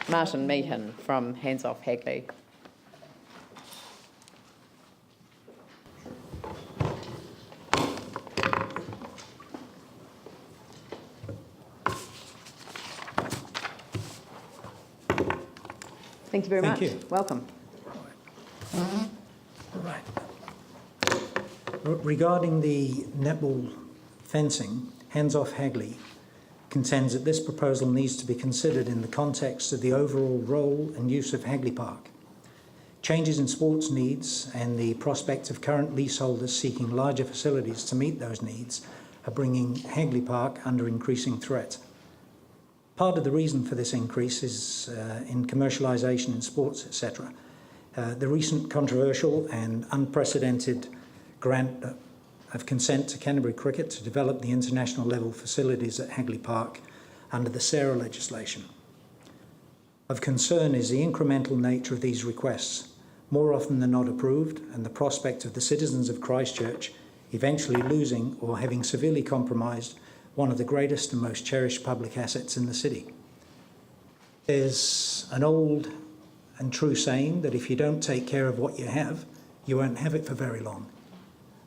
Martin Meehan from Hands Off Hagley. Thank you very much. Thank you. Welcome. Right. Regarding the netball fencing, Hands Off Hagley contends that this proposal needs to be considered in the context of the overall role and use of Hagley Park. Changes in sports needs and the prospect of current leaseholders seeking larger facilities to meet those needs are bringing Hagley Park under increasing threat. Part of the reason for this increase is in commercialisation in sports, etc. The recent controversial and unprecedented grant of consent to Canterbury Cricket to develop the international level facilities at Hagley Park under the SARA legislation. Of concern is the incremental nature of these requests, more often than not approved, and the prospect of the citizens of Christchurch eventually losing or having severely compromised one of the greatest and most cherished public assets in the city. There's an old and true saying that if you don't take care of what you have, you won't have it for very long.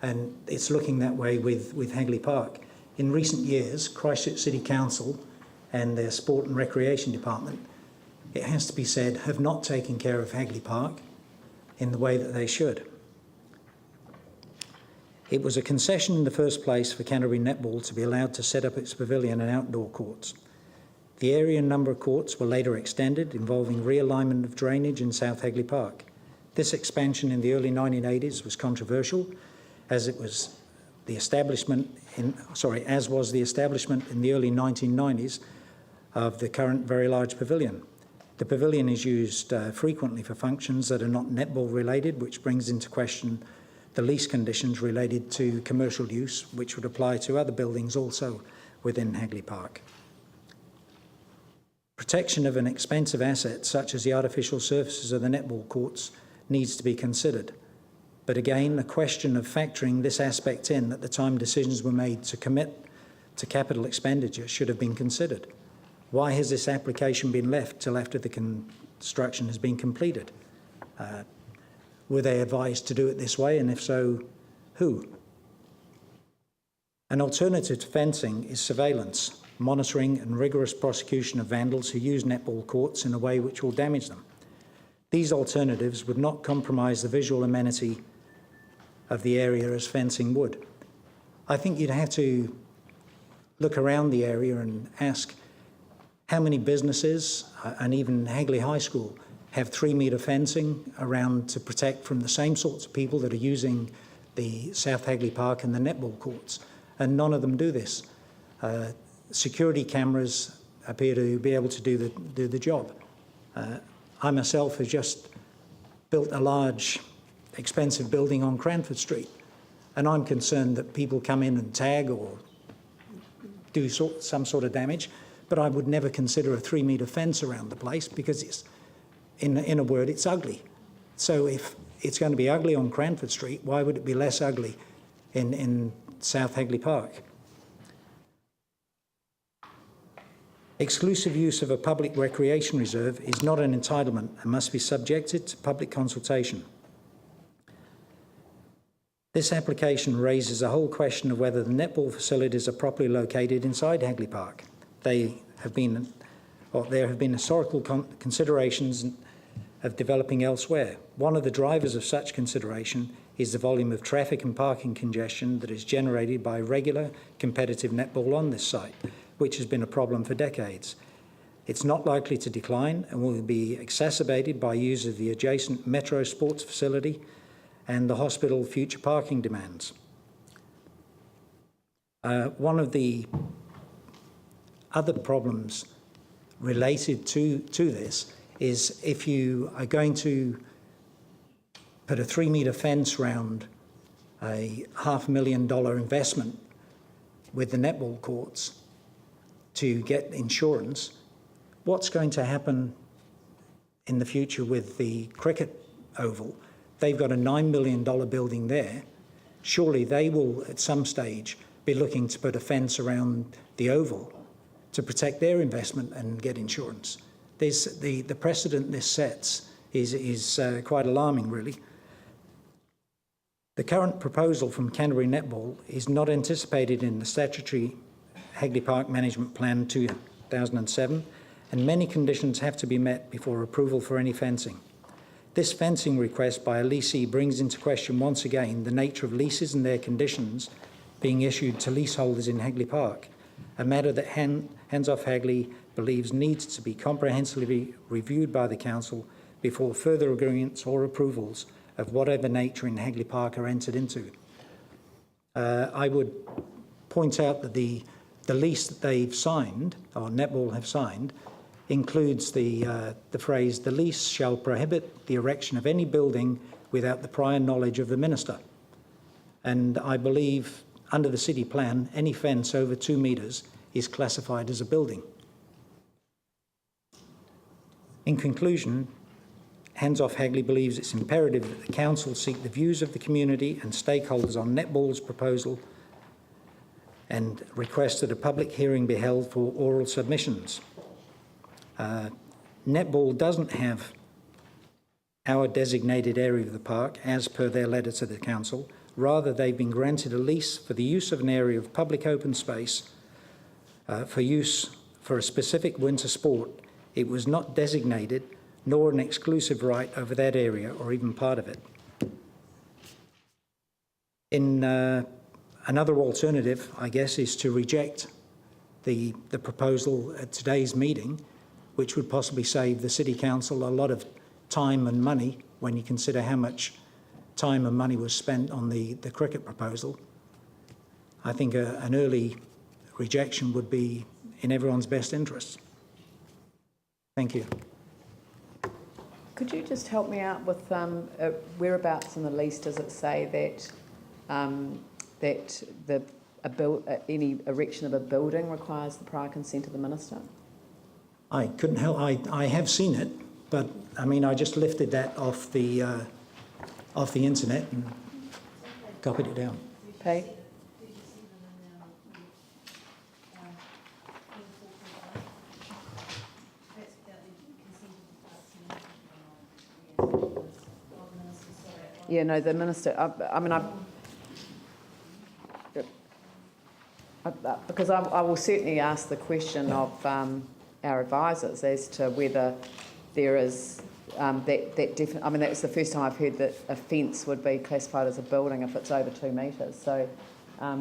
And it's looking that way with Hagley Park. In recent years, Christchurch City Council and their Sport and Recreation Department, it has to be said, have not taken care of Hagley Park in the way that they should. It was a concession in the first place for Canterbury Netball to be allowed to set up its pavilion and outdoor courts. The area and number of courts were later extended, involving realignment of drainage in South Hagley Park. This expansion in the early 1980s was controversial, as was the establishment in the early 1990s of the current very large pavilion. The pavilion is used frequently for functions that are not netball related, which brings into question the lease conditions related to commercial use, which would apply to other buildings also within Hagley Park. Protection of an expensive asset such as the artificial surfaces of the netball courts needs to be considered. But again, the question of factoring this aspect in at the time decisions were made to commit to capital expenditure should have been considered. Why has this application been left till after the construction has been completed? Were they advised to do it this way, and if so, who? An alternative to fencing is surveillance, monitoring and rigorous prosecution of vandals who use netball courts in a way which will damage them. These alternatives would not compromise the visual amenity of the area as fencing would. I think you'd have to look around the area and ask how many businesses, and even Hagley High School, have 3-metre fencing around to protect from the same sorts of people that are using the South Hagley Park and the netball courts, and none of them do this. Security cameras appear to be able to do the job. I myself have just built a large, expensive building on Cranford Street, and I'm concerned that people come in and tag or do some sort of damage, but I would never consider a 3-metre fence around the place because it's, in a word, it's ugly. So if it's going to be ugly on Cranford Street, why would it be less ugly in South Hagley Park? Exclusive use of a public recreation reserve is not an entitlement and must be subjected to public consultation. This application raises a whole question of whether the netball facilities are properly located inside Hagley Park. There have been historical considerations of developing elsewhere. One of the drivers of such consideration is the volume of traffic and parking congestion that is generated by regular competitive netball on this site, which has been a problem for decades. It's not likely to decline and will be exacerbated by use of the adjacent Metro Sports facility and the hospital future parking demands. One of the other problems related to this is if you are going to put a 3-metre fence around a $500,000 investment with the netball courts to get insurance, what's going to happen in the future with the cricket oval? They've got a $9 million building there. Surely they will at some stage be looking to put a fence around the oval to protect their investment and get insurance. the precedent this sets is quite alarming, really. The current proposal from Canterbury Netball is not anticipated in the statutory Hagley Park Management Plan 2007, and many conditions have to be met before approval for any fencing. This fencing request by a leasee brings into question once again the nature of leases and their conditions being issued to leaseholders in Hagley Park, a matter that Hands Off Hagley believes needs to be comprehensively reviewed by the Council before further agreements or approvals of whatever nature in Hagley Park are entered into. I would point out that the lease that they've signed, or Netball have signed, includes the phrase, "The lease shall prohibit the erection of any building without the prior knowledge of the Minister." And I believe under the city plan, any fence over 2 metres is classified as a building. In conclusion, Hands Off Hagley believes it's imperative that the Council seek the views of the community and stakeholders on Netball's proposal and request that a public hearing be held for oral submissions. Netball doesn't have our designated area of the park as per their letter to the Council. Rather, they've been granted a lease for the use of an area of public open space for use for a specific winter sport. It was not designated nor an exclusive right over that area or even part of it. In another alternative, I guess, is to reject the proposal at today's meeting, which would possibly save the City Council a lot of time and money when you consider how much time and money was spent on the cricket proposal. I think an early rejection would be in everyone's best interests. Thank you. Could you just help me out with whereabouts in the lease does it say that any erection of a building requires the prior consent of the Minister? I couldn't help. I have seen it, but I mean, I just lifted that off the internet and copied it down. Pay? Yeah, no, the Minister, because I will certainly ask the question of our advisors as to whether there is that I mean, that's the first time I've heard that a fence would be classified as a building if it's over 2 metres. So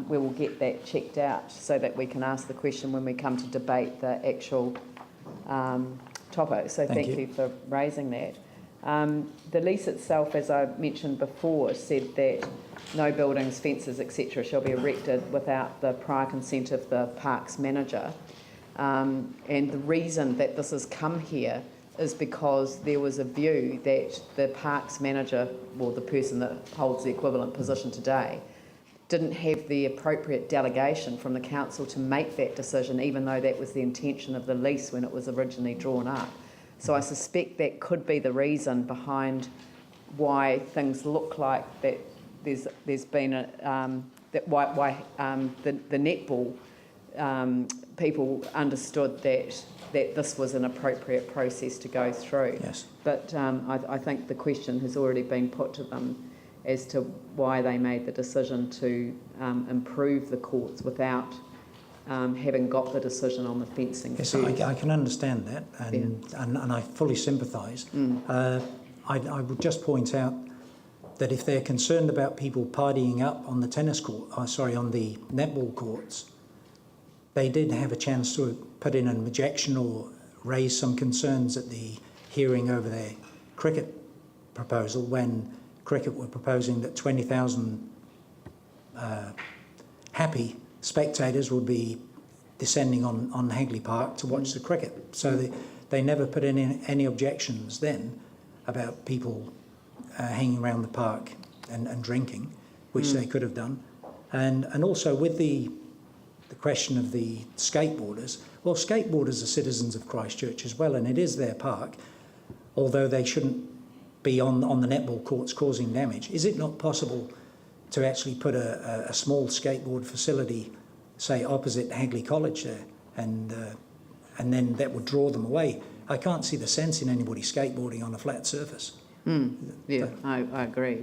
we will get that checked out so that we can ask the question when we come to debate the actual topic. So thank you for raising that. The lease itself, as I mentioned before, said that no buildings, fences, etc. shall be erected without the prior consent of the parks manager. And the reason that this has come here is because there was a view that the parks manager, or the person that holds the equivalent position today, didn't have the appropriate delegation from the council to make that decision, even though that was the intention of the lease when it was originally drawn up. So I suspect that could be the reason behind why things look like that. There's been why the netball people understood that this was an appropriate process to go through. Yes. But I think the question has already been put to them as to why they made the decision to improve the courts without having got the decision on the fencing. Yes, I can understand that, and I fully sympathise. I would just point out that if they're concerned about people partying up on the on the netball courts, they did have a chance to put in an objection or raise some concerns at the hearing over their cricket proposal when cricket were proposing that 20,000 happy spectators would be descending on Hagley Park to watch the cricket. So they never put in any objections then about people hanging around the park and drinking, which they could have done. And also with the question of the skateboarders, well, skateboarders are citizens of Christchurch as well, and it is their park, although they shouldn't be on the netball courts causing damage. Is it not possible to actually put a small skateboard facility, say, opposite Hagley College there, and then that would draw them away? I can't see the sense in anybody skateboarding on a flat surface. Yeah, I agree.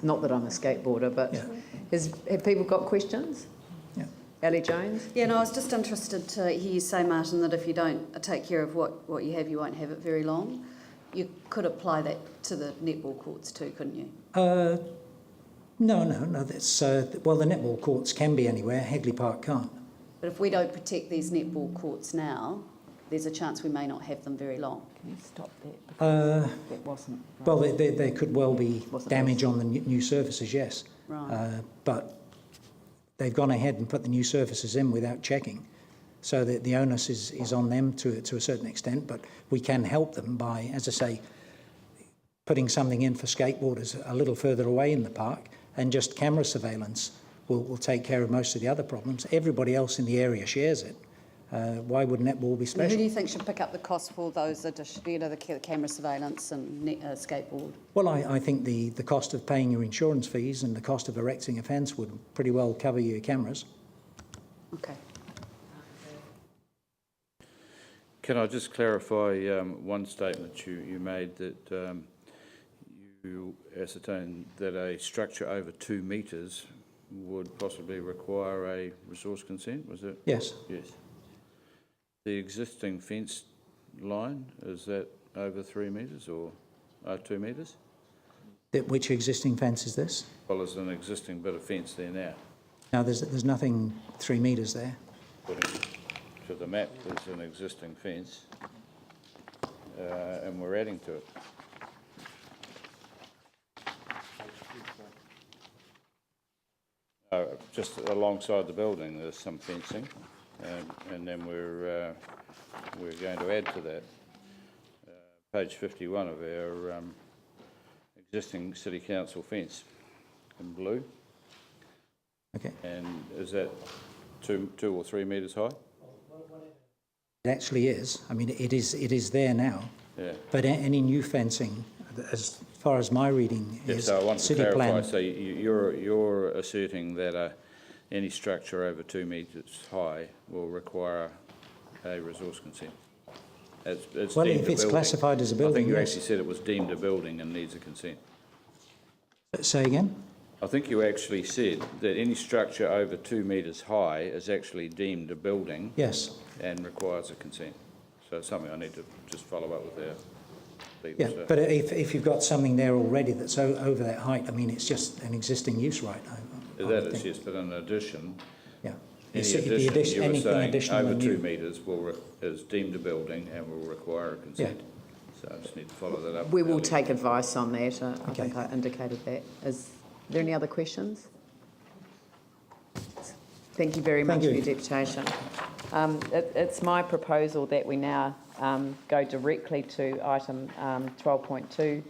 Not that I'm a skateboarder, but Yeah. have people got questions? Yeah. Ellie Jones? Yeah, no, I was just interested to hear you say, Martin, that if you don't take care of what you have, you won't have it very long. You could apply that to the netball courts too, couldn't you? No. That's well, the netball courts can be anywhere. Hagley Park can't. But if we don't protect these netball courts now, there's a chance we may not have them very long. Can you stop that? That wasn't. Right. Well, there could well be Wasn't damage on the new surfaces, yes. Right. But they've gone ahead and put the new surfaces in without checking. So the onus is on them to a certain extent, but we can help them by, as I say, putting something in for skateboarders a little further away in the park, and just camera surveillance will take care of most of the other problems. Everybody else in the area shares it. Why would netball be Who special? do you think should pick up the cost for those additional, the camera surveillance and skateboard? Well, I think the cost of paying your insurance fees and the cost of erecting a fence would pretty well cover your cameras. Okay. Can I just clarify one statement you made, that you ascertained that a structure over 2 metres would possibly require a resource consent, was it? Yes. Yes. The existing fence line, is that over 3 metres or 2 metres? Which existing fence is this? Well, there's an existing bit of fence there now. No, there's nothing 3 metres there. According to the map, there's an existing fence, and we're adding to it. Just alongside the building, there's some fencing, and then we're going to add to that. Page 51 of our existing city council fence in blue. Okay. And is that 2 or 3 metres high? It actually is. I mean, it is there now. Yeah. But any new fencing, as far as my reading Yeah, is, so I want to city clarify. plan. So you're asserting that any structure over 2 metres high will require a resource consent. It's Well, deemed if a it's building. classified as a I building, think you yes. actually said it was deemed a building and needs a consent. Say again? I think you actually said that any structure over 2 metres high is actually deemed a building Yes. and requires a consent. So it's something I need to just follow up with our people. Yeah, So- but if you've got something there already that's over that height, I mean, it's just an existing use right. I That would is, think. yes, but in addition, Yeah. any It's- the addition, you were anything saying additional over and 2 new. metres is deemed a building and will require a consent. So I just need to follow that up. We will take advice on that. I Okay. think I indicated that. Is there any other questions? Thank you very much Thank for you. your deputation. It's my proposal that we now go directly to item 12.2,